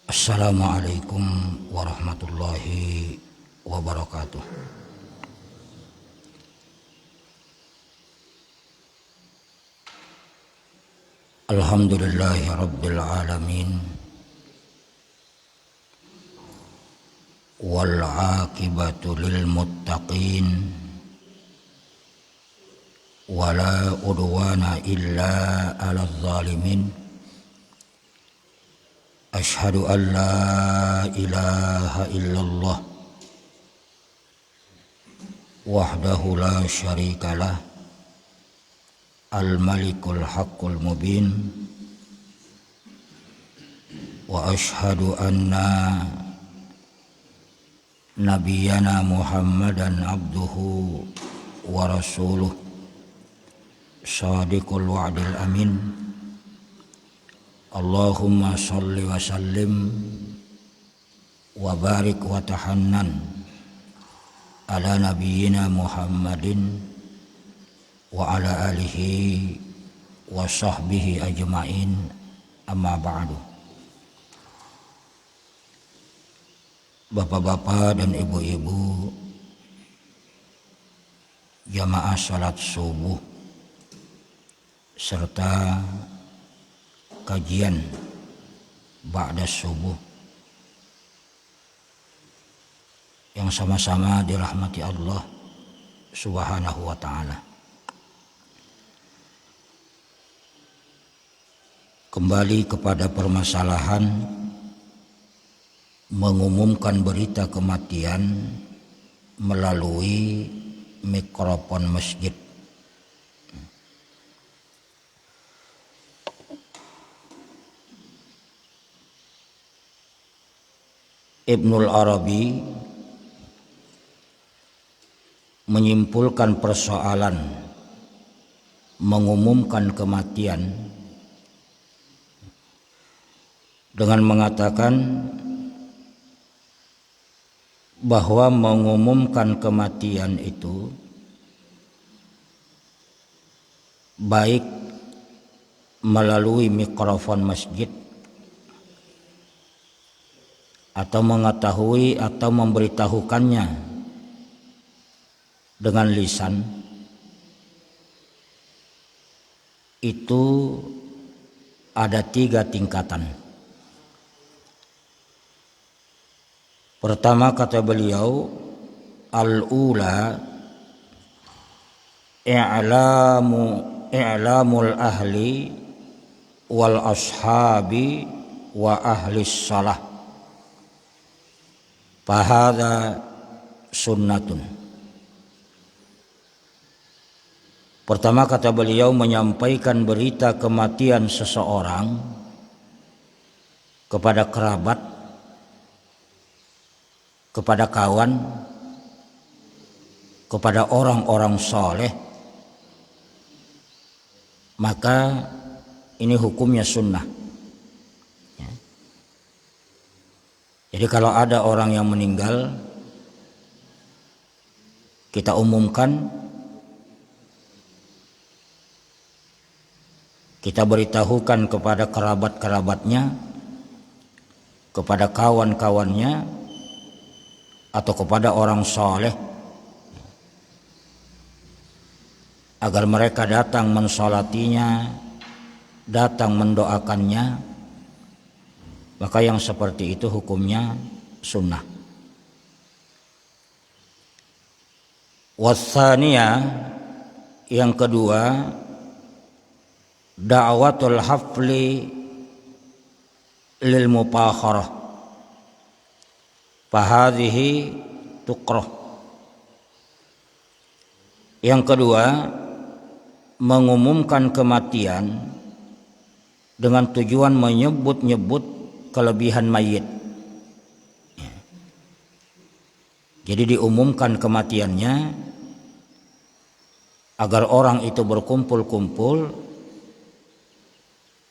Assalamualaikum warahmatullahi wabarakatuh. Alhamdulillahi rabbil alamin, wal aqibatu lil muttaqin, wala udwana illa 'alal zalimin. Asyhadu an la ilaha illallah wahdahu la syarikalah, al-malikul haqqul mubin, wa asyhadu anna nabiyyana Muhammadan abduhu wa rasuluh, shadiqul wa'dil amin. Allahumma sholli wa sallim wa barik wa tahannan ala nabiyyina Muhammadin wa ala alihi wa sahbihi ajma'in, amma ba'du. Bapak-bapak dan ibu-ibu jamaah salat subuh serta kajian ba'da subuh yang sama-sama dirahmati Allah Subhanahu wa ta'ala. Kembali kepada permasalahan mengumumkan berita kematian melalui mikrofon masjid. Ibnul Arabi menyimpulkan persoalan mengumumkan kematian dengan mengatakan bahwa mengumumkan kematian itu baik melalui mikrofon masjid atau mengetahui atau memberitahukannya dengan lisan, itu ada 3 tingkatan. Pertama, kata beliau, al-ula i'lamul ahli wal ashabi wa ahli salah, fahadha sunnatun. Pertama, kata beliau, menyampaikan berita kematian seseorang kepada kerabat, kepada kawan, kepada orang-orang soleh, maka ini hukumnya sunnah. Jadi kalau ada orang yang meninggal, kita umumkan, kita beritahukan kepada kerabat-kerabatnya, kepada kawan-kawannya, atau kepada orang soleh, agar mereka datang mensolatinya, datang mendoakannya. Maka yang seperti itu hukumnya sunnah. Wassaniyah, yang kedua, da'watul hafli lil mupakharah, fahadhihi tukrah. Yang kedua, mengumumkan kematian dengan tujuan menyebut-nyebut kelebihan mayit. Jadi diumumkan kematiannya agar orang itu berkumpul-kumpul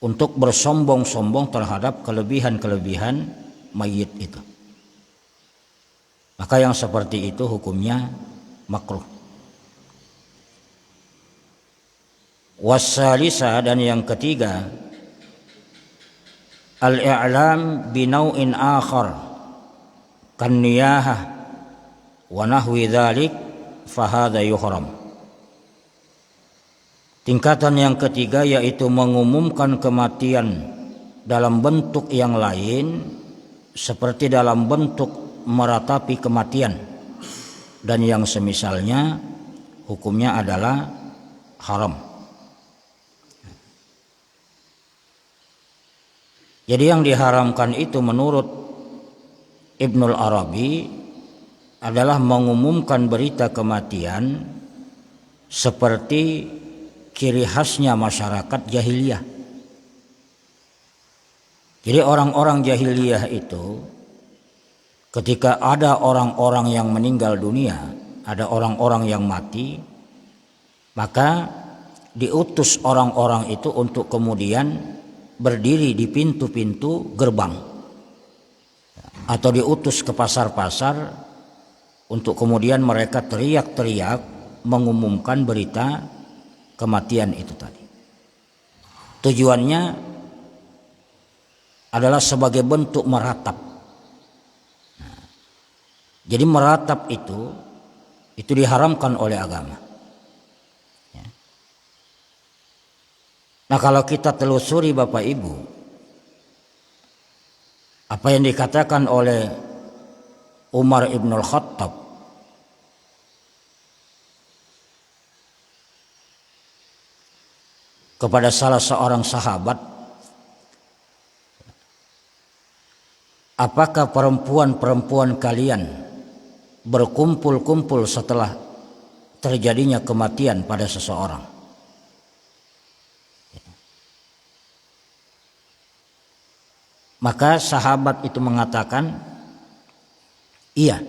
untuk bersombong-sombong terhadap kelebihan-kelebihan mayit itu. Maka yang seperti itu hukumnya makruh. Wassalisa, dan yang ketiga, al-i'lam binau'in akhar kan niyahah wa nahwi dzalik fahadha yuhram. Tingkatan yang ketiga yaitu mengumumkan kematian dalam bentuk yang lain seperti dalam bentuk meratapi kematian dan yang semisalnya, hukumnya adalah haram. Jadi yang diharamkan itu menurut Ibnul Arabi adalah mengumumkan berita kematian seperti ciri khasnya masyarakat jahiliyah. Jadi orang-orang jahiliyah itu ketika ada orang-orang yang meninggal dunia, ada orang-orang yang mati, maka diutus orang-orang itu untuk kemudian berdiri di pintu-pintu gerbang atau diutus ke pasar-pasar untuk kemudian mereka teriak-teriak mengumumkan berita kematian itu tadi. Tujuannya adalah sebagai bentuk meratap. Jadi meratap itu diharamkan oleh agama. Nah, kalau kita telusuri Bapak Ibu, apa yang dikatakan oleh Umar ibn al-Khattab kepada salah seorang sahabat, apakah perempuan-perempuan kalian berkumpul-kumpul setelah terjadinya kematian pada seseorang? Maka sahabat itu mengatakan, iya.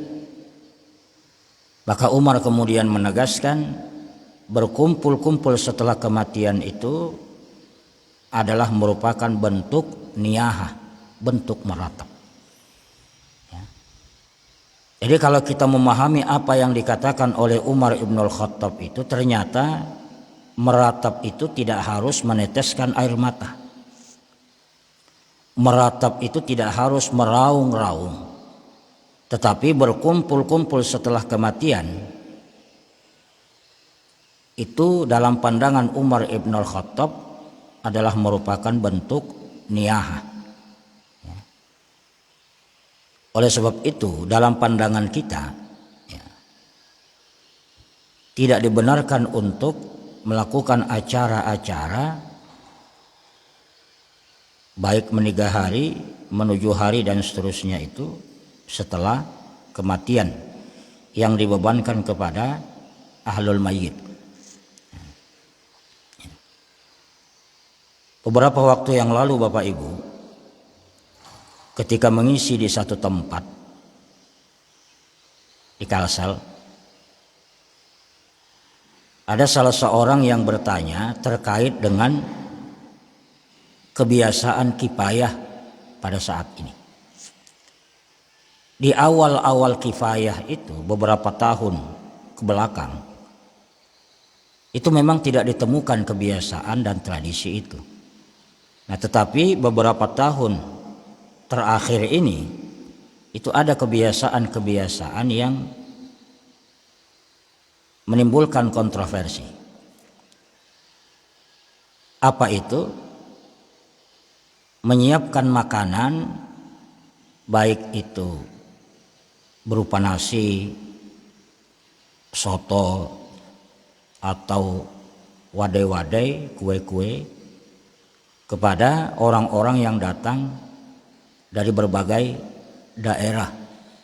Maka Umar kemudian menegaskan, berkumpul-kumpul setelah kematian itu adalah merupakan bentuk niyahah, bentuk meratap. Ya. Jadi kalau kita memahami apa yang dikatakan oleh Umar ibn al-Khattab itu, ternyata meratap itu tidak harus meneteskan air mata. Meratap itu tidak harus meraung-raung, tetapi berkumpul-kumpul setelah kematian itu dalam pandangan Umar ibn al-Khattab adalah merupakan bentuk niyahah. Oleh sebab itu dalam pandangan kita tidak dibenarkan untuk melakukan acara-acara baik meninggal hari, menuju hari dan seterusnya itu setelah kematian yang dibebankan kepada ahlul mayyit. Beberapa waktu yang lalu Bapak Ibu, ketika mengisi di satu tempat di Kalsel, ada salah seorang yang bertanya terkait dengan kebiasaan kifayah pada saat ini. Di awal-awal kifayah itu beberapa tahun ke belakang itu memang tidak ditemukan kebiasaan dan tradisi itu. Nah, tetapi beberapa tahun terakhir ini itu ada kebiasaan-kebiasaan yang menimbulkan kontroversi. Apa itu? Menyiapkan makanan baik itu berupa nasi, soto atau wadai-wadai, kue-kue kepada orang-orang yang datang dari berbagai daerah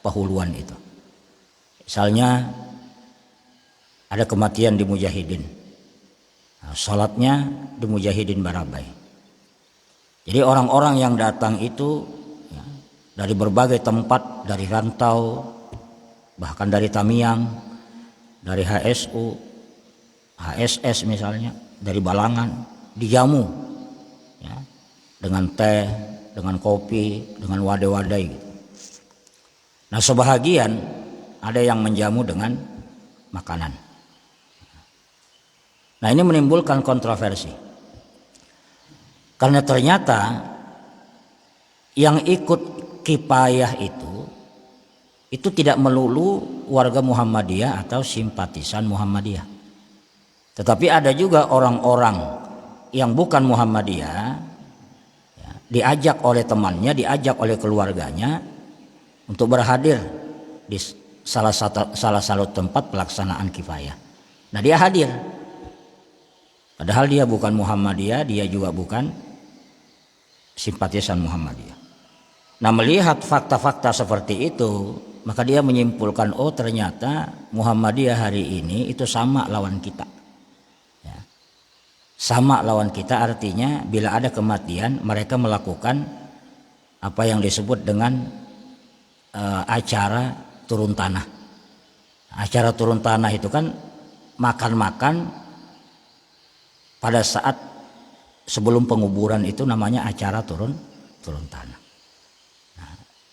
Pahuluan itu. Misalnya ada kematian di Mujahidin, nah, salatnya di Mujahidin Barabai. Jadi orang-orang yang datang itu dari berbagai tempat, dari rantau, bahkan dari Tamiang, dari HSU, HSS misalnya, dari Balangan, dijamu ya, dengan teh, dengan kopi, dengan wadai-wadai gitu. Nah, sebahagian ada yang menjamu dengan makanan. Nah, ini menimbulkan kontroversi. Karena ternyata yang ikut kifayah itu tidak melulu warga Muhammadiyah atau simpatisan Muhammadiyah. Tetapi ada juga orang-orang yang bukan Muhammadiyah, ya, diajak oleh temannya, diajak oleh keluarganya untuk berhadir di salah satu tempat pelaksanaan kifayah. Nah, dia hadir. Padahal dia bukan Muhammadiyah, dia juga bukan simpatisan Muhammadiyah. Nah, melihat fakta-fakta seperti itu, maka dia menyimpulkan, oh ternyata Muhammadiyah hari ini itu sama lawan kita. Ya. Sama lawan kita artinya bila ada kematian mereka melakukan apa yang disebut dengan acara turun tanah. Acara turun tanah itu kan makan-makan pada saat sebelum penguburan, itu namanya acara turun tanah.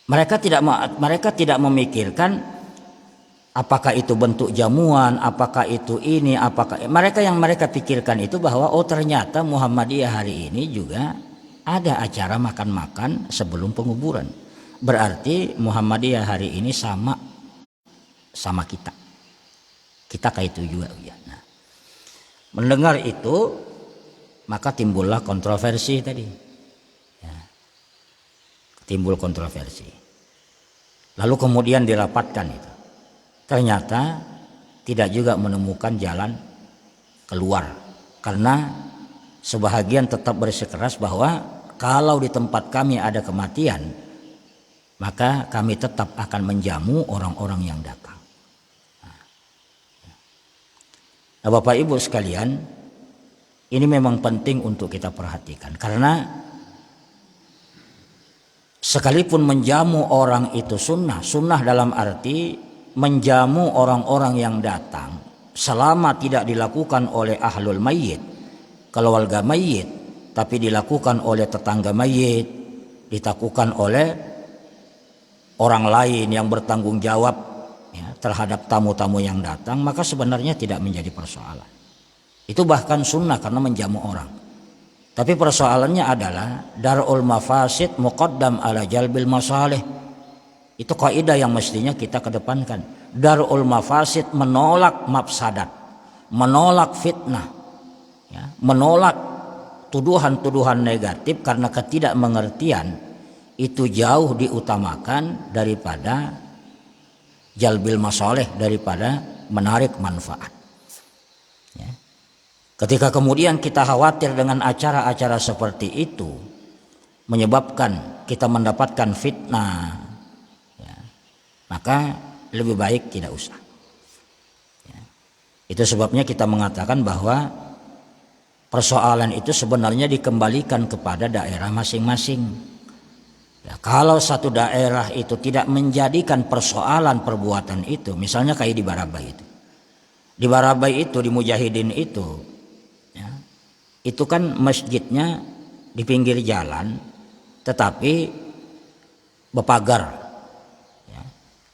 Mereka tidak memikirkan apakah itu bentuk jamuan, apakah itu ini, apakah yang mereka pikirkan itu bahwa oh ternyata Muhammadiyah hari ini juga ada acara makan-makan sebelum penguburan. Berarti Muhammadiyah hari ini sama kita. Kita kayak itu juga ya. Nah, mendengar itu maka timbullah kontroversi tadi. Timbul kontroversi. Lalu kemudian dirapatkan itu. Ternyata tidak juga menemukan jalan keluar. Karena sebahagian tetap bersikeras bahwa kalau di tempat kami ada kematian, maka kami tetap akan menjamu orang-orang yang datang. Nah, Bapak Ibu sekalian, ini memang penting untuk kita perhatikan. Karena sekalipun menjamu orang itu sunnah dalam arti menjamu orang-orang yang datang selama tidak dilakukan oleh ahlul mayyit, keluarga mayyit, tapi dilakukan oleh tetangga mayyit, dilakukan oleh orang lain yang bertanggung jawab ya, terhadap tamu-tamu yang datang, maka sebenarnya tidak menjadi persoalan. Itu bahkan sunnah karena menjamu orang. Tapi persoalannya adalah darul mafasid muqaddam ala jalbil masalih. Itu kaidah yang mestinya kita kedepankan. Darul mafasid menolak mafsadat, menolak fitnah, ya, menolak tuduhan-tuduhan negatif karena ketidakmengertian itu jauh diutamakan daripada jalbil masalih, daripada menarik manfaat. Ya. Ketika kemudian kita khawatir dengan acara-acara seperti itu menyebabkan kita mendapatkan fitnah, ya, maka lebih baik tidak usah. Ya. Itu sebabnya kita mengatakan bahwa persoalan itu sebenarnya dikembalikan kepada daerah masing-masing. Ya, kalau satu daerah itu tidak menjadikan persoalan perbuatan itu, misalnya kayak di Barabai itu. Di Barabai itu, di Mujahidin itu, itu kan masjidnya di pinggir jalan tetapi berpagar ya.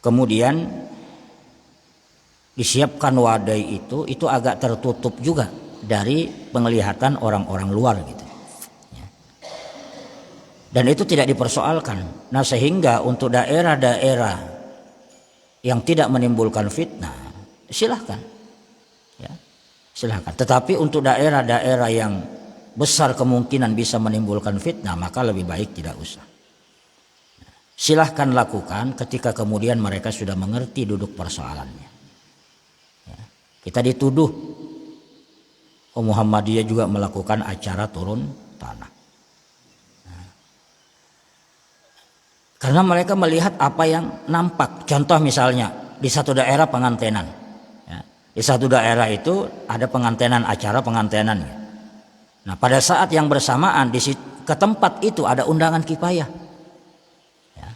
Kemudian disiapkan wadai itu agak tertutup juga dari penglihatan orang-orang luar gitu ya. Dan itu tidak dipersoalkan. Nah, sehingga untuk daerah-daerah yang tidak menimbulkan fitnah silahkan ya. Silahkan. Tetapi untuk daerah-daerah yang besar kemungkinan bisa menimbulkan fitnah, maka lebih baik tidak usah. Silahkan lakukan ketika kemudian mereka sudah mengerti duduk persoalannya. Ya. Kita dituduh, oh Muhammadiyah juga melakukan acara turun tanah. Nah. Karena mereka melihat apa yang nampak. Contoh misalnya di satu daerah pengantenan. Di satu daerah itu ada pengantenan, acara pengantenan. Nah, pada saat yang bersamaan ke tempat itu ada undangan kifayah. Ya,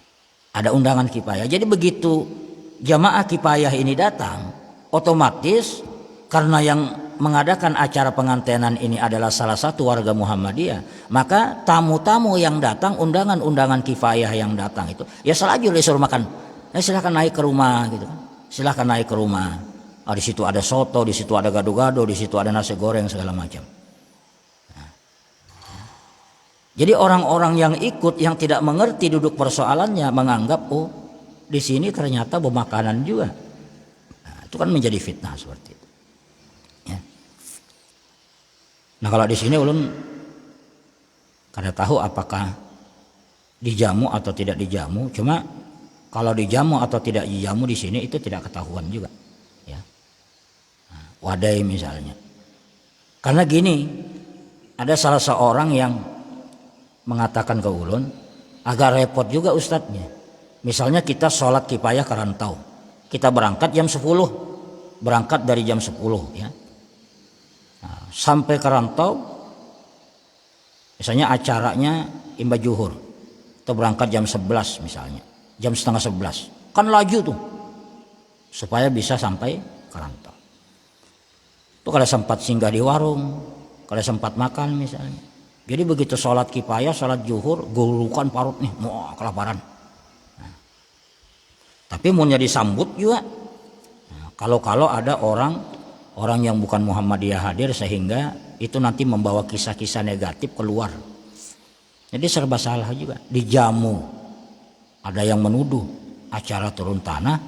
ada undangan kifayah. Jadi begitu jamaah kifayah ini datang, otomatis karena yang mengadakan acara pengantenan ini adalah salah satu warga Muhammadiyah, maka tamu-tamu yang datang, undangan-undangan kifayah yang datang itu, ya selajur disuruh makan. Silahkan naik ke rumah gitu kan. Silahkan naik ke rumah. Di situ ada soto, di situ ada gado-gado, di situ ada nasi goreng segala macam. Jadi orang-orang yang ikut yang tidak mengerti duduk persoalannya menganggap oh di sini ternyata bermakanan juga. Nah, itu kan menjadi fitnah seperti itu. Ya. Nah kalau di sini ulun kada tahu apakah dijamu atau tidak dijamu. Cuma kalau dijamu atau tidak dijamu di sini itu tidak ketahuan juga. Ya. Nah, wadai misalnya. Karena gini, ada salah seorang yang mengatakan ke ulun, agak repot juga ustadznya. Misalnya kita sholat kifayah ke rantau, kita berangkat jam 10, berangkat dari jam 10 ya. Nah, sampai ke rantau, misalnya acaranya imba juhur, atau berangkat jam 11 misalnya, jam setengah 11, kan laju tuh, supaya bisa sampai ke rantau. Tuh kalau sempat singgah di warung, kalau sempat makan misalnya. Jadi begitu sholat kifayah, sholat zuhur, gulukan parut nih, mau kelaparan. Nah, tapi maunya disambut juga. Nah, kalau ada orang yang bukan Muhammadiyah hadir sehingga itu nanti membawa kisah-kisah negatif keluar. Jadi serba salah juga. Dijamu, ada yang menuduh acara turun tanah,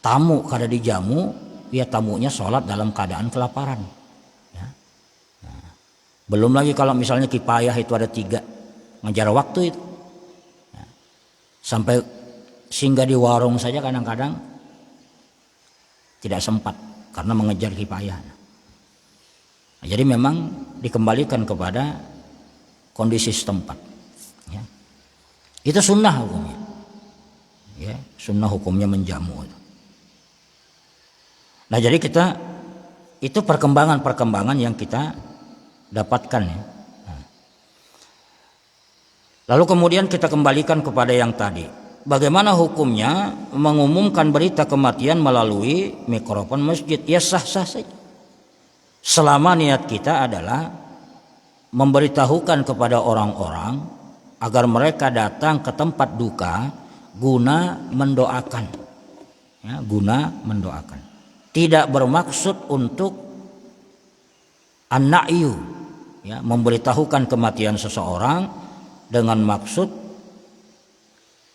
tamu kada dijamu, ya tamunya sholat dalam keadaan kelaparan. Belum lagi kalau misalnya kifayah itu ada 3, ngejar waktu itu. Nah, sampai singgah di warung saja kadang-kadang tidak sempat karena mengejar kifayah. Nah, jadi memang dikembalikan kepada kondisi setempat. Ya. Itu sunnah hukumnya. Ya, sunnah hukumnya menjamu. Nah jadi kita itu perkembangan yang kita dapatkan ya. Lalu kemudian kita kembalikan kepada yang tadi. Bagaimana hukumnya mengumumkan berita kematian melalui mikrofon masjid? Ya sah-sah saja. Selama niat kita adalah memberitahukan kepada orang-orang agar mereka datang ke tempat duka guna mendoakan. Ya, guna mendoakan. Tidak bermaksud untuk an-na'yu, ya, memberitahukan kematian seseorang dengan maksud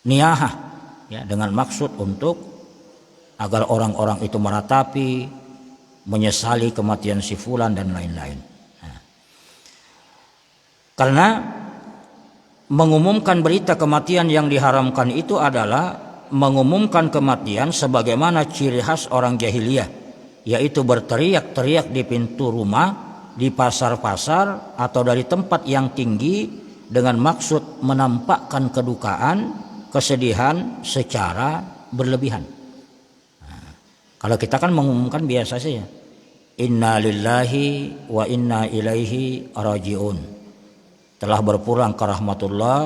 niyahah, ya, dengan maksud untuk agar orang-orang itu meratapi, menyesali kematian si fulan dan lain-lain. Nah, karena mengumumkan berita kematian yang diharamkan itu adalah mengumumkan kematian sebagaimana ciri khas orang jahiliyah, yaitu berteriak-teriak di pintu rumah, di pasar-pasar atau dari tempat yang tinggi dengan maksud menampakkan kedukaan, kesedihan secara berlebihan. Nah, kalau kita kan mengumumkan biasa saja, inna lillahi wa inna ilaihi rajiun, telah berpulang ke rahmatullah,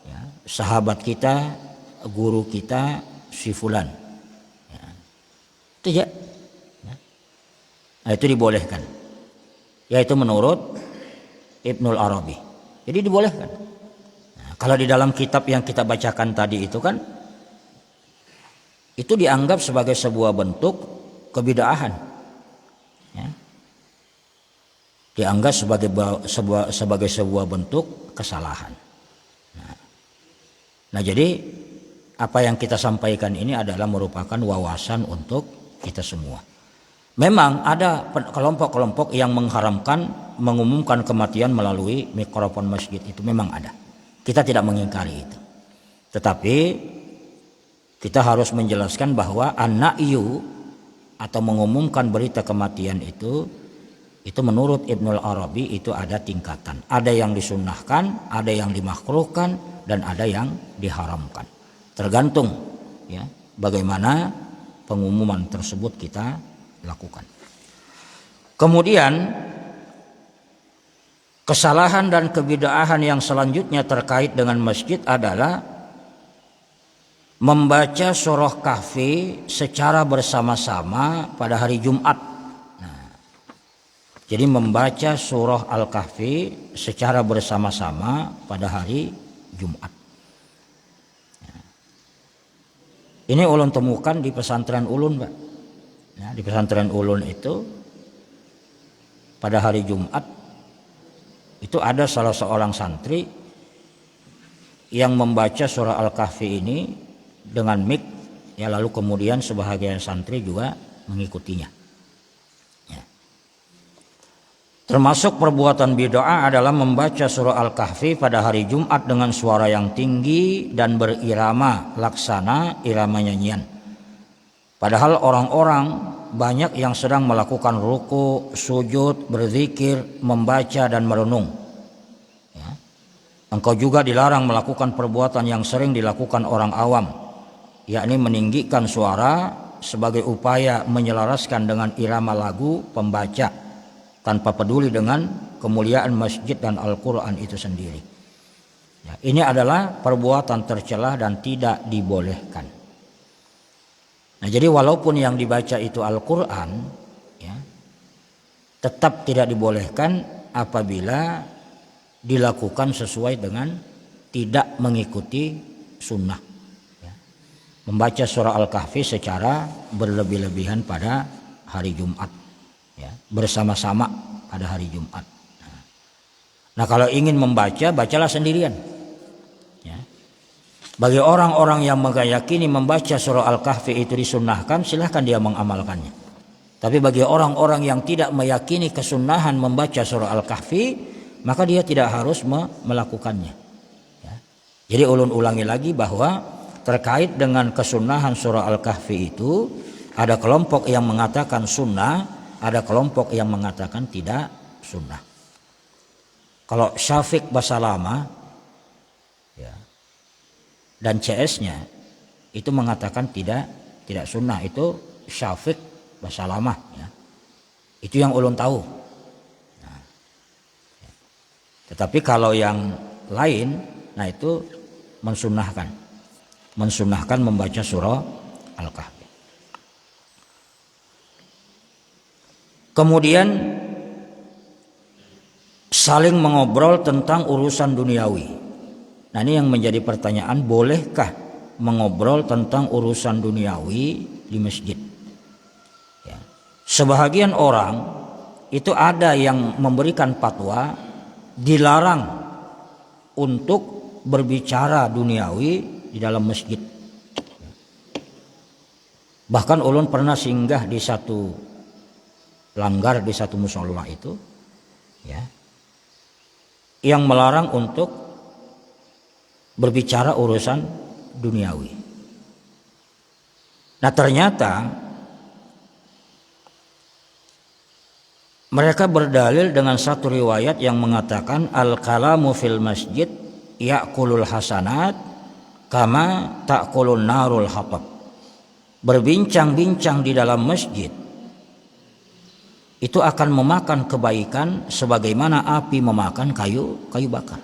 ya, sahabat kita, guru kita si fulan, ya. Itu ya. Nah, itu dibolehkan, yaitu menurut Ibnul Arabi. Jadi dibolehkan. Nah, kalau di dalam kitab yang kita bacakan tadi itu kan, itu dianggap sebagai sebuah bentuk kebid'ahan, ya. Dianggap sebagai sebuah bentuk kesalahan. Nah jadi apa yang kita sampaikan ini adalah merupakan wawasan untuk kita semua. Memang ada kelompok-kelompok yang mengharamkan mengumumkan kematian melalui mikrofon masjid, itu memang ada. Kita tidak mengingkari itu. Tetapi kita harus menjelaskan bahwa an-na'yu atau mengumumkan berita kematian itu menurut Ibnul Arabi itu ada tingkatan. Ada yang disunnahkan, ada yang dimakruhkan, dan ada yang diharamkan. Tergantung ya bagaimana pengumuman tersebut kita lakukan. Kemudian kesalahan dan kebid'ahan yang selanjutnya terkait dengan masjid adalah membaca surah Kahfi secara bersama-sama pada hari Jumat. Jadi membaca surah Al-Kahfi secara bersama-sama pada hari Jumat. Ini ulun temukan di pesantren ulun, Pak. Nah, di pesantren ulun itu pada hari Jumat Itu ada salah seorang santri yang membaca surah Al-Kahfi ini dengan mic, ya, lalu kemudian sebahagian santri juga mengikutinya. Ya. Termasuk perbuatan bid'ah adalah membaca surah Al-Kahfi pada hari Jumat dengan suara yang tinggi dan berirama laksana irama nyanyian. Padahal orang-orang banyak yang sedang melakukan ruku, sujud, berzikir, membaca dan merenung. Ya. Engkau juga dilarang melakukan perbuatan yang sering dilakukan orang awam, yakni meninggikan suara sebagai upaya menyelaraskan dengan irama lagu pembaca tanpa peduli dengan kemuliaan masjid dan Al-Quran itu sendiri. Ya, ini adalah perbuatan tercela dan tidak dibolehkan. Nah, jadi walaupun yang dibaca itu Al-Quran, ya, tetap tidak dibolehkan apabila dilakukan sesuai dengan tidak mengikuti sunnah. Ya. Membaca surah Al-Kahfi secara berlebih-lebihan pada hari Jumat, ya, bersama-sama pada hari Jumat. Nah, kalau ingin membaca, bacalah sendirian. Ya. Bagi orang-orang yang meyakini membaca surah Al-Kahfi itu disunnahkan, silahkan dia mengamalkannya. Tapi bagi orang-orang yang tidak meyakini kesunnahan membaca surah Al-Kahfi, maka dia tidak harus melakukannya. Ya. Jadi ulun ulangi lagi bahwa terkait dengan kesunnahan surah Al-Kahfi itu, ada kelompok yang mengatakan sunnah, ada kelompok yang mengatakan tidak sunnah. Kalau Syafiq Basalama, ya, dan CS-nya itu mengatakan tidak sunnah, itu Syafiq Basalamah, ya. Itu yang ulun tahu. Nah, ya. Tetapi kalau yang lain, nah itu mensunnahkan membaca surah Al-Kahfi. Kemudian saling mengobrol tentang urusan duniawi. Nah, ini yang menjadi pertanyaan, bolehkah mengobrol tentang urusan duniawi di masjid? Ya. Sebahagian orang itu ada yang memberikan fatwa dilarang untuk berbicara duniawi di dalam masjid. Bahkan ulun pernah singgah di satu langgar di satu musola itu, ya, yang melarang untuk berbicara urusan duniawi. Nah, ternyata mereka berdalil dengan satu riwayat yang mengatakan al-kalamu fil masjid ya'kulul hasanat kama ta'kulun narul hatab. Berbincang-bincang di dalam masjid itu akan memakan kebaikan sebagaimana api memakan kayu bakar.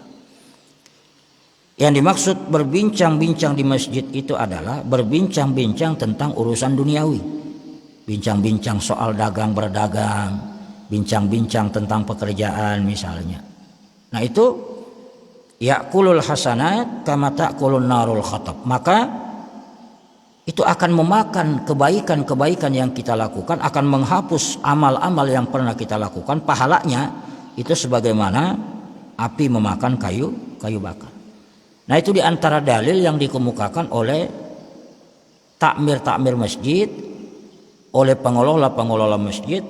Yang dimaksud berbincang-bincang di masjid itu adalah berbincang-bincang tentang urusan duniawi. Bincang-bincang soal dagang berdagang, bincang-bincang tentang pekerjaan misalnya. Nah, itu ya'kulul hasanat kama ta'kulun narul khatab. Maka itu akan memakan kebaikan-kebaikan yang kita lakukan, akan menghapus amal-amal yang pernah kita lakukan, pahalanya itu sebagaimana api memakan kayu bakar. Nah, itu diantara dalil yang dikemukakan oleh takmir masjid, oleh pengelola masjid,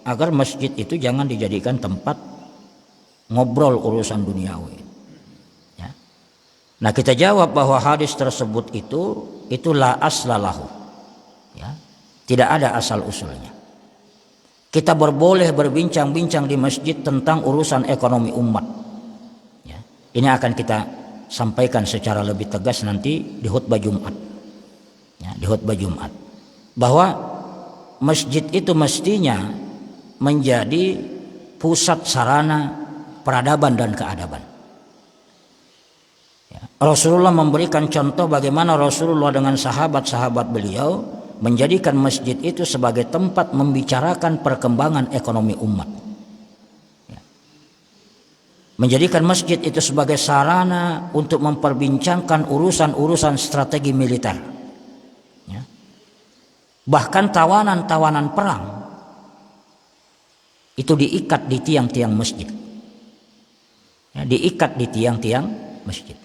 agar masjid itu jangan dijadikan tempat ngobrol urusan duniawi. Ya. Nah, kita jawab bahwa hadis tersebut itu la aslalahu, ya, tidak ada asal usulnya. Kita boleh berbincang-bincang di masjid tentang urusan ekonomi umat. Ya. Ini akan kita sampaikan secara lebih tegas nanti di khutbah Jumat. Ya, di khutbah Jumat, bahwa masjid itu mestinya menjadi pusat sarana peradaban dan keadaban. Rasulullah memberikan contoh bagaimana Rasulullah dengan sahabat-sahabat beliau menjadikan masjid itu sebagai tempat membicarakan perkembangan ekonomi umat. Menjadikan masjid itu sebagai sarana untuk memperbincangkan urusan-urusan strategi militer. Bahkan tawanan-tawanan perang itu diikat di tiang-tiang masjid. ya, diikat di tiang-tiang masjid.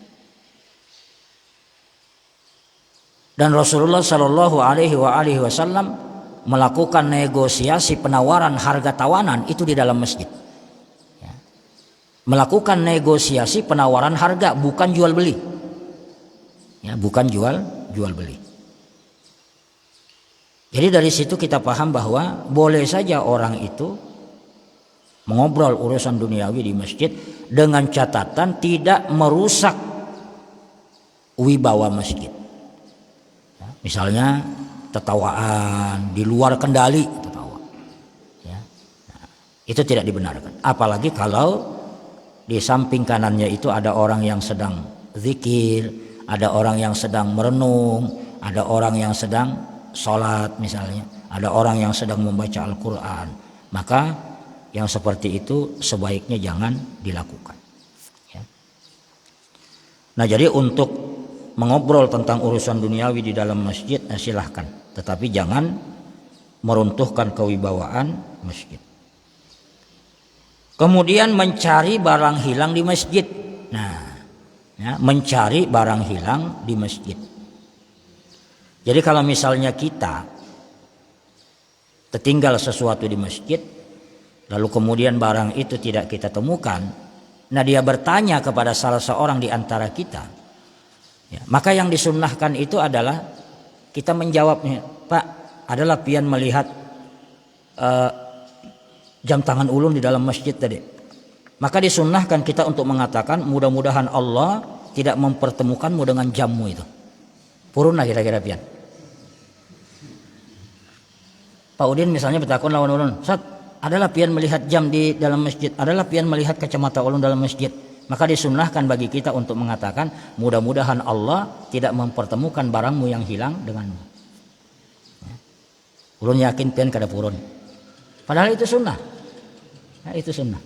Dan Rasulullah Shallallahu Alaihi Wasallam melakukan negosiasi penawaran harga tawanan itu di dalam masjid. Ya. Melakukan negosiasi penawaran harga, bukan jual beli. Ya, bukan jual beli. Jadi dari situ kita paham bahwa boleh saja orang itu mengobrol urusan duniawi di masjid dengan catatan tidak merusak wibawa masjid. Misalnya tertawaan di luar kendali, tertawa, ya. Nah, itu tidak dibenarkan. Apalagi kalau di samping kanannya itu ada orang yang sedang zikir, ada orang yang sedang merenung, ada orang yang sedang sholat misalnya, ada orang yang sedang membaca Al-Quran. Maka yang seperti itu sebaiknya jangan dilakukan. Ya. Nah, jadi untuk mengobrol tentang urusan duniawi di dalam masjid, silahkan, tetapi jangan meruntuhkan kewibawaan masjid. Kemudian mencari barang hilang di masjid. Nah, ya, mencari barang hilang di masjid. Jadi kalau misalnya kita tertinggal sesuatu di masjid, lalu kemudian barang itu tidak kita temukan, nah dia bertanya kepada salah seorang di antara kita, ya, maka yang disunnahkan itu adalah kita menjawabnya, Pak, adalah pian melihat jam tangan ulun di dalam masjid tadi. Maka disunnahkan kita untuk mengatakan mudah-mudahan Allah tidak mempertemukanmu dengan jammu itu. Purunlah kira-kira pian. Pak Udin misalnya bertakun lawan ulun, Ustaz, adalah pian melihat jam di dalam masjid, adalah pian melihat kacamata ulun dalam masjid. Maka disunnahkan bagi kita untuk mengatakan mudah-mudahan Allah tidak mempertemukan barangmu yang hilang denganmu. Ya. Ulun yakin pian kada purun. Padahal itu sunnah. Ya, itu sunnah.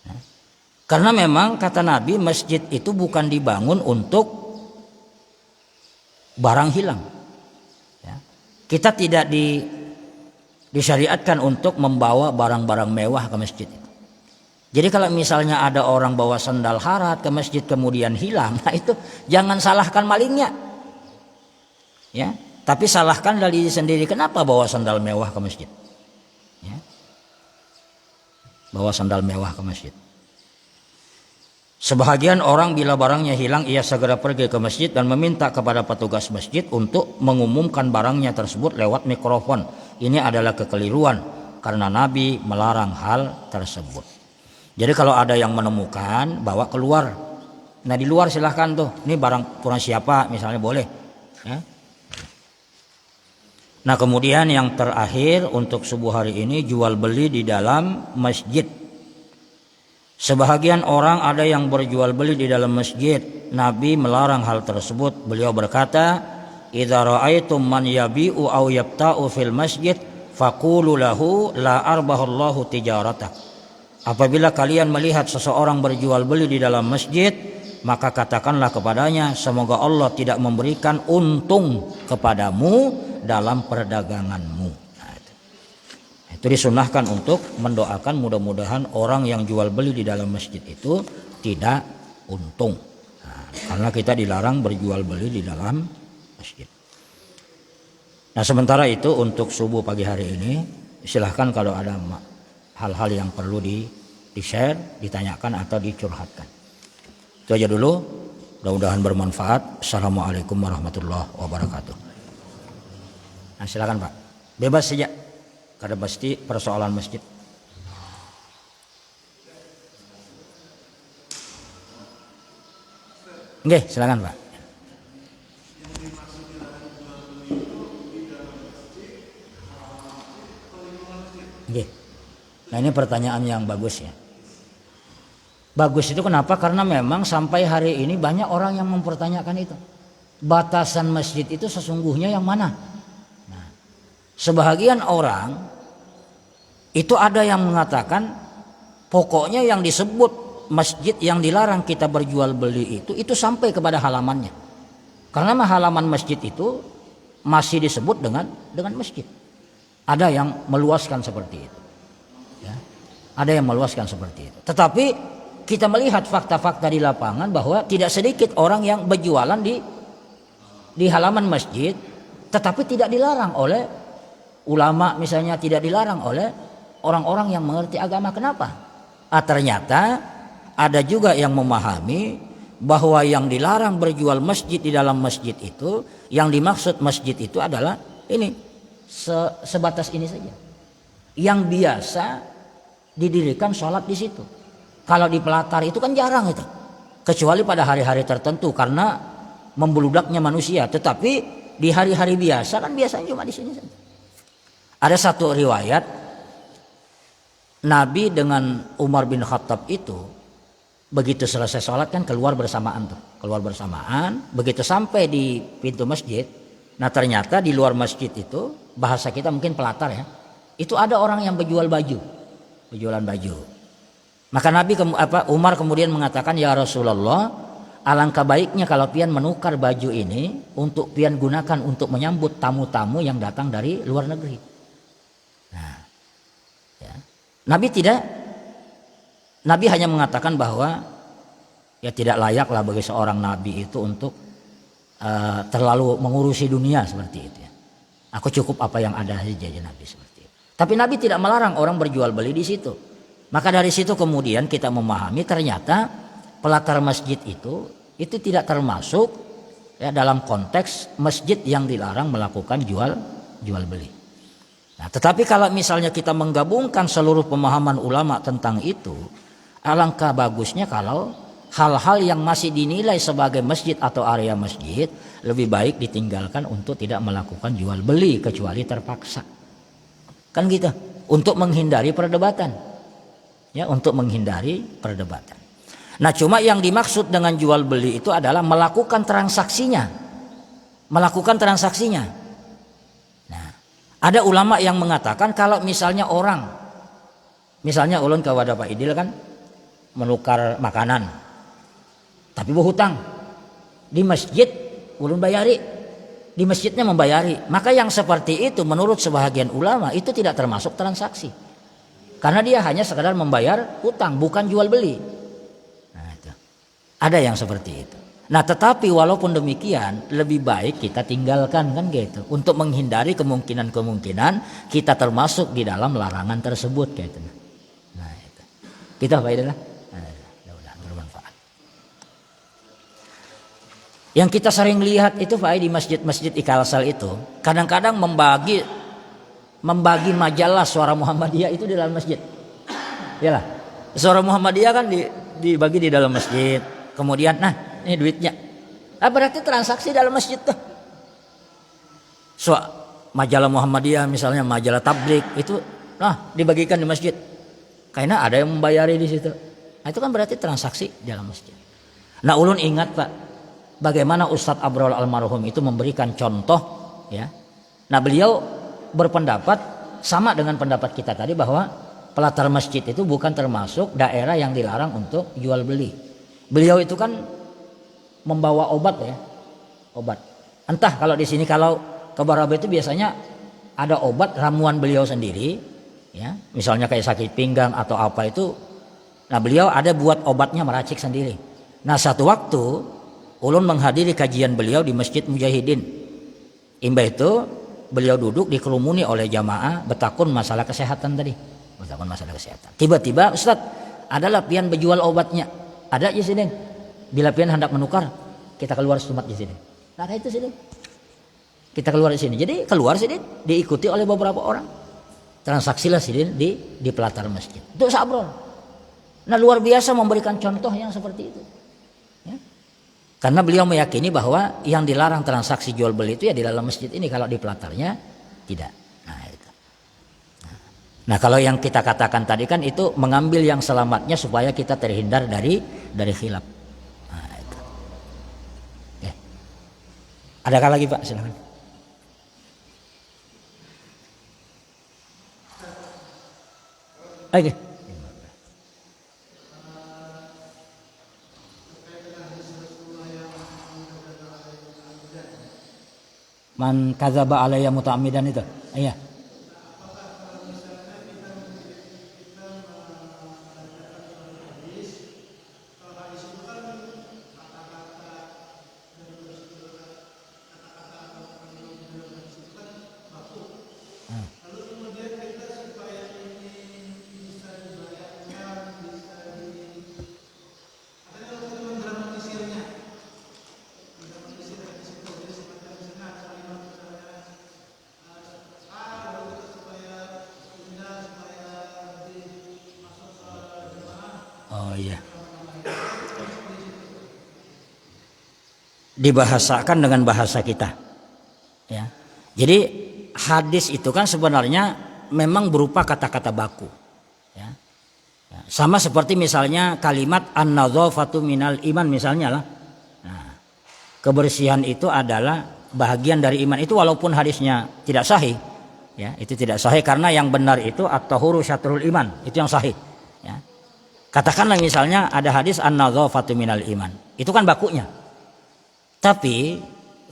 Ya. Karena memang kata Nabi masjid itu bukan dibangun untuk barang hilang. Ya. Kita tidak disyariatkan untuk membawa barang-barang mewah ke masjid. Jadi kalau misalnya ada orang bawa sandal harat ke masjid kemudian hilang, nah itu jangan salahkan malingnya, ya. Tapi salahkan dari diri sendiri. Kenapa bawa sandal mewah ke masjid? Ya. Bawa sandal mewah ke masjid. Sebahagian orang bila barangnya hilang, ia segera pergi ke masjid dan meminta kepada petugas masjid untuk mengumumkan barangnya tersebut lewat mikrofon. Ini adalah kekeliruan karena Nabi melarang hal tersebut. Jadi kalau ada yang menemukan, bawa keluar. Nah di luar silahkan tuh, ini barang kurang siapa misalnya boleh. Ya. Nah kemudian yang terakhir untuk subuh hari ini, jual beli di dalam masjid. Sebahagian orang ada yang berjual beli di dalam masjid. Nabi melarang hal tersebut. Beliau berkata, "Idza ra'aitum man yabi'u aw yabta'u fil masjid, faqulu lahu la arbahallahu tijaratak." Apabila kalian melihat seseorang berjual beli di dalam masjid, maka katakanlah kepadanya, semoga Allah tidak memberikan untung kepadamu dalam perdaganganmu. Nah, itu disunahkan untuk mendoakan mudah-mudahan orang yang jual beli di dalam masjid itu tidak untung. Nah, karena kita dilarang berjual beli di dalam masjid. Nah sementara itu untuk subuh pagi hari ini, silahkan kalau ada hal-hal yang perlu di-share, ditanyakan atau dicurhatkan. Itu aja dulu. Mudah-mudahan bermanfaat. Assalamualaikum warahmatullahi wabarakatuh. Nah silakan Pak. Bebas saja. Kada pasti persoalan masjid. Oke, silakan Pak. Oke. Nah ini pertanyaan yang bagus ya. Bagus itu kenapa? Karena memang sampai hari ini banyak orang yang mempertanyakan itu. Batasan masjid itu sesungguhnya yang mana? Nah, sebahagian orang itu ada yang mengatakan pokoknya yang disebut masjid yang dilarang kita berjual beli itu sampai kepada halamannya. Karena halaman masjid itu masih disebut dengan masjid. Ada yang meluaskan seperti itu. Ada yang meluaskan seperti itu. Tetapi kita melihat fakta-fakta di lapangan bahwa tidak sedikit orang yang berjualan di halaman masjid, tetapi tidak dilarang oleh ulama misalnya, tidak dilarang oleh orang-orang yang mengerti agama. Kenapa? Ternyata ada juga yang memahami bahwa yang dilarang berjual masjid di dalam masjid itu, yang dimaksud masjid itu adalah ini, sebatas ini saja, yang biasa didirikan sholat di situ. Kalau di pelatar itu kan jarang itu, kecuali pada hari-hari tertentu karena membeludaknya manusia. Tetapi di hari-hari biasa kan biasanya cuma di sini saja. Ada satu riwayat Nabi dengan Umar bin Khattab itu begitu selesai sholat kan keluar bersamaan tuh, keluar bersamaan. Begitu sampai di pintu masjid, nah ternyata di luar masjid itu, bahasa kita mungkin pelatar ya, itu ada orang yang berjualan baju. Maka Umar kemudian mengatakan, ya Rasulullah, alangkah baiknya kalau pian menukar baju ini untuk pian gunakan untuk menyambut tamu-tamu yang datang dari luar negeri. Nah, ya. Nabi hanya mengatakan bahwa ya tidak layaklah bagi seorang nabi itu untuk terlalu mengurusi dunia seperti itu ya. Aku cukup apa yang ada saja Nabi seperti itu. Tapi Nabi tidak melarang orang berjual beli di situ. Maka dari situ kemudian kita memahami ternyata pelatar masjid itu tidak termasuk ya dalam konteks masjid yang dilarang melakukan jual beli. Nah, tetapi kalau misalnya kita menggabungkan seluruh pemahaman ulama tentang itu, alangkah bagusnya kalau hal-hal yang masih dinilai sebagai masjid atau area masjid lebih baik ditinggalkan untuk tidak melakukan jual beli kecuali terpaksa. Kan gitu, untuk menghindari perdebatan. Ya, untuk menghindari perdebatan. Nah, cuma yang dimaksud dengan jual beli itu adalah melakukan transaksinya. Nah, ada ulama yang mengatakan kalau misalnya ulun ke wadah Pak Idil kan menukar makanan, tapi berhutang di masjid, ulun bayari, di masjidnya membayari, maka yang seperti itu menurut sebahagian ulama itu tidak termasuk transaksi. Karena dia hanya sekadar membayar hutang, bukan jual beli. Nah, itu. Ada yang seperti itu. Nah, tetapi walaupun demikian, lebih baik kita tinggalkan kan gitu, untuk menghindari kemungkinan kita termasuk di dalam larangan tersebut gitu. Nah, itu. Kita faedah. Mudah-mudahan bermanfaat. Yang kita sering lihat itu Pak di masjid-masjid Ikalsal itu, kadang-kadang membagi majalah Suara Muhammadiyah itu di dalam masjid. Yalah. Suara Muhammadiyah kan dibagi di dalam masjid. Kemudian ini duitnya. Berarti transaksi dalam masjid tuh. Majalah Muhammadiyah misalnya majalah tablik itu dibagikan di masjid. Karena ada yang membayari di situ. Nah, itu kan berarti transaksi dalam masjid. Nah, ulun ingat Pak, bagaimana Ustadz Abrol almarhum itu memberikan contoh ya. Nah, beliau berpendapat sama dengan pendapat kita tadi bahwa pelatar masjid itu bukan termasuk daerah yang dilarang untuk jual beli. Beliau itu kan membawa obat. Entah kalau di sini kalau ke Barabe itu biasanya ada obat ramuan beliau sendiri, ya, misalnya kayak sakit pinggang atau apa itu. Nah, beliau ada buat obatnya meracik sendiri. Nah, satu waktu ulun menghadiri kajian beliau di Masjid Mujahidin. Imbah itu beliau duduk dikerumuni oleh jamaah betakun masalah kesehatan tadi. Tiba-tiba Ustaz, adalah pian berjual obatnya. Ada di sini. Bila pian hendak menukar, kita keluar sumat di sini. Nah, ada itu sini. Kita keluar di sini. Jadi keluar sini diikuti oleh beberapa orang. Transaksilah sini di pelatar masjid. Itu sabrol. Nah, luar biasa memberikan contoh yang seperti itu. Ya. Karena beliau meyakini bahwa yang dilarang transaksi jual beli itu ya di dalam masjid ini, kalau di pelatarnya tidak. Nah, itu. Nah, kalau yang kita katakan tadi kan itu mengambil yang selamatnya supaya kita terhindar dari khilaf. Nah, itu. Oke. Adakah lagi Pak? Silakan. Oke. Man kadzaba alayya muta'ammidan itu. Iya. Oh iya. Dibahasakan dengan bahasa kita. Ya. Jadi hadis itu kan sebenarnya memang berupa kata-kata baku. Ya. Ya. Sama seperti misalnya kalimat an-nadzafatu minal iman misalnya lah. Nah, kebersihan itu adalah bahagian dari iman itu walaupun hadisnya tidak sahih. Ya, itu tidak sahih karena yang benar itu at-tahuru syatrul iman, itu yang sahih. Ya. Katakanlah misalnya ada hadis an-nadzafatu minal iman. Itu kan bakunya. Tapi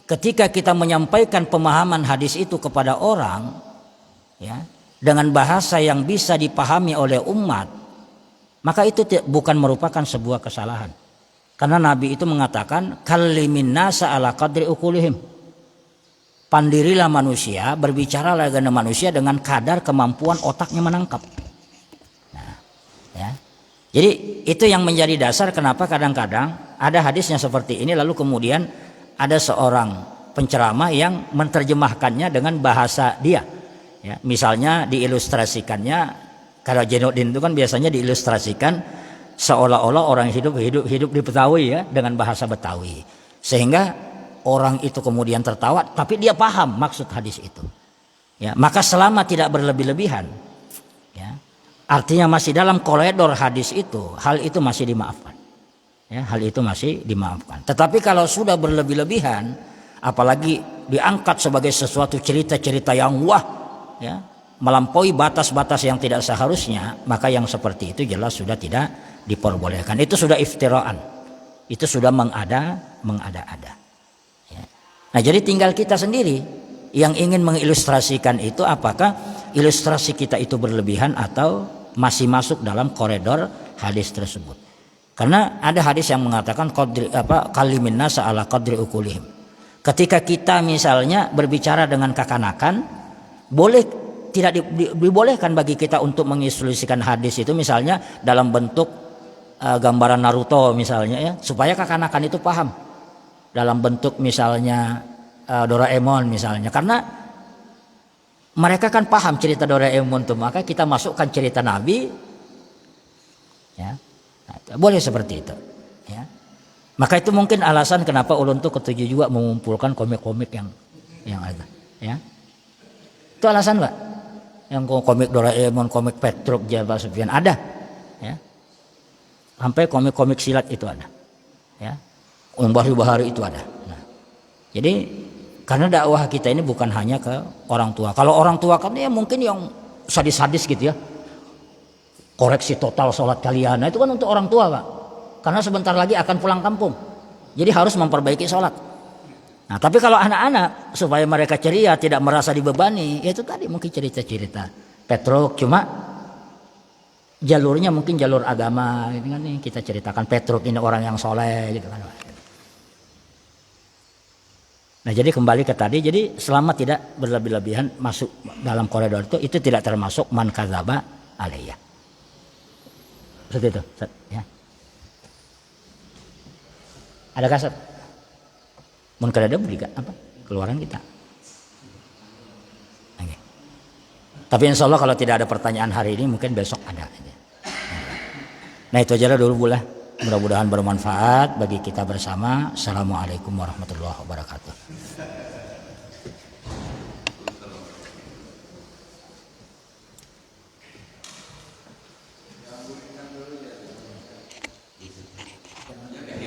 ketika kita menyampaikan pemahaman hadis itu kepada orang ya, dengan bahasa yang bisa dipahami oleh umat, maka itu bukan merupakan sebuah kesalahan. Karena Nabi itu mengatakan kallimin nasa ala qadri uqulihim. Pandirilah manusia, berbicaralah dengan manusia dengan kadar kemampuan otaknya menangkap. Nah, ya. Jadi itu yang menjadi dasar kenapa kadang-kadang ada hadisnya seperti ini lalu kemudian ada seorang penceramah yang menerjemahkannya dengan bahasa dia. Ya, misalnya diilustrasikannya, kalau Jainuddin itu kan biasanya diilustrasikan seolah-olah orang hidup di Betawi ya dengan bahasa Betawi. Sehingga orang itu kemudian tertawa tapi dia paham maksud hadis itu. Ya, maka selama tidak berlebih-lebihan ya, artinya masih dalam koridor hadis itu, hal itu masih dimaafkan. Ya, hal itu masih dimaafkan. Tetapi kalau sudah berlebih-lebihan, apalagi diangkat sebagai sesuatu cerita-cerita yang wah, ya, melampaui batas-batas yang tidak seharusnya, maka yang seperti itu jelas sudah tidak diperbolehkan. Itu sudah iftiraan. Itu sudah mengada-ada. Ya. Nah, jadi tinggal kita sendiri yang ingin mengilustrasikan itu apakah ilustrasi kita itu berlebihan atau masih masuk dalam koridor hadis tersebut. Karena ada hadis yang mengatakan kalimin nasa ala qadri uqulihim. Ketika kita misalnya berbicara dengan kekanakan, boleh tidak dibolehkan bagi kita untuk mengilustrasikan hadis itu misalnya dalam bentuk gambaran Naruto misalnya ya, supaya kekanakan itu paham. Dalam bentuk misalnya Doraemon misalnya, karena mereka kan paham cerita Doraemon itu, maka kita masukkan cerita Nabi ya. Nah, boleh seperti itu ya. Maka itu mungkin alasan kenapa ulun tuh ketujuh juga mengumpulkan komik-komik yang ada ya. Itu alasan Pak. Yang komik Doraemon, komik Petruk, Java Sufyan ada ya. Sampai komik-komik silat itu ada ya. Bahari-bahari itu ada. Nah, jadi karena dakwah kita ini bukan hanya ke orang tua. Kalau orang tua kan ya mungkin yang sadis-sadis gitu ya. Koreksi total sholat kalian. Nah, itu kan untuk orang tua Pak. Karena sebentar lagi akan pulang kampung. Jadi harus memperbaiki sholat. Nah, tapi kalau anak-anak supaya mereka ceria, tidak merasa dibebani, ya itu tadi mungkin cerita-cerita Petruk, cuma jalurnya mungkin jalur agama gitu kan nih, kita ceritakan Petruk ini orang yang soleh gitu kan. Nah, jadi kembali ke tadi, jadi selama tidak berlebih-lebihan masuk dalam koridor itu tidak termasuk man kadzaba alayya. Seperti itu, ya. Ada kaset? Mun kada ada beli apa? Keluaran kita. Okay. Tapi insya Allah kalau tidak ada pertanyaan hari ini mungkin besok ada. Nah, itu aja dulu lah. Mudah-mudahan bermanfaat bagi kita bersama. Assalamualaikum warahmatullahi wabarakatuh.